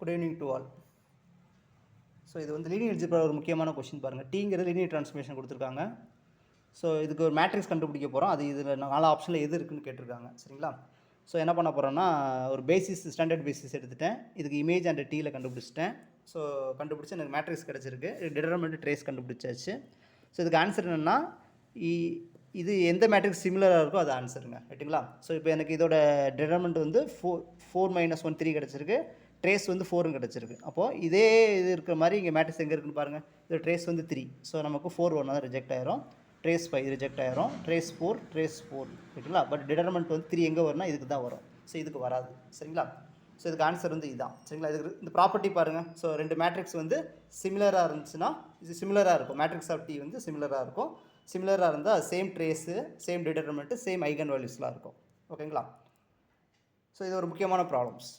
Good evening to all. So இது வந்து linear algebra ஒரு முக்கியமான கொஸ்டின் பாருங்கள். டீங்கிறது லீனியர் ட்ரான்ஸ்ஃபர்மேஷன் கொடுத்துருக்காங்க. ஸோ இதுக்கு ஒரு மேட்ரிக்ஸ் கண்டுபிடிக்க போகிறோம். அது இதில் 4 ஆப்ஷனில் எது இருக்குன்னு கேட்டிருக்காங்க. சரிங்களா? ஸோ என்ன பண்ண போகிறோன்னா, ஒரு பேசிஸ் ஸ்டாண்டர்ட் பேசிஸ் எடுத்துட்டேன். இதுக்கு இமேஜ் அண்ட் டீயில் கண்டுபிடிச்சிட்டேன். ஸோ கண்டுபிடிச்சி எனக்கு மேட்ரிக்ஸ் கிடச்சிருக்கு. டிட்டர்மினன்ட் ட்ரேஸ் கண்டுபிடிச்சாச்சு. ஸோ இதுக்கு ஆன்சர் என்னென்னா, இது எந்த மேட்ரிக்ஸ் சிமிலராக இருக்கோ அது ஆன்சருங்க. ரைட்டுங்களா? ஸோ இப்போ எனக்கு இதோட டிட்டர்மினன்ட் வந்து 4 - 1 3 கிடச்சிருக்கு. ட்ரேஸ் வந்து 4 கிடச்சிருக்கு. அப்போது இதே இது இருக்கிற மாதிரி இங்கே மேட்ரிக்ஸ் எங்கே இருக்குன்னு பாருங்கள். இது ட்ரேஸ் வந்து 3. ஸோ நமக்கு 4 1 தான் ரிஜெக்ட் ஆயிரும். ட்ரேஸ் 5 ரிஜெக்ட் ஆயிரும். Trace 4 trace 4. ரைட்டுங்களா? பட் டிட்டர்மினன்ட் வந்து 3 எங்கே வரும்னா இதுக்கு தான் வரும். ஸோ இதுக்கு வராது. சரிங்களா? ஸோ இதுக்கு ஆன்சர் வந்து இதுதான். சரிங்களா? இதுக்கு இந்த ப்ராப்பர்ட்டி பாருங்கள். ஸோ 2 மேட்ரிக்ஸ் வந்து சிமிலராக இருந்துச்சுன்னா இது சிமிலராக இருக்கும். மேட்ரிக்ஸ் ஆஃப் டி வந்து சிமிலராக இருக்கும். சிமிலராக இருந்தால் same trace, same determinant, same eigen வேல்யூஸ்லாம் இருக்கும். ஓகேங்களா? ஸோ இது ஒரு முக்கியமான ப்ராப்ளம்ஸ்.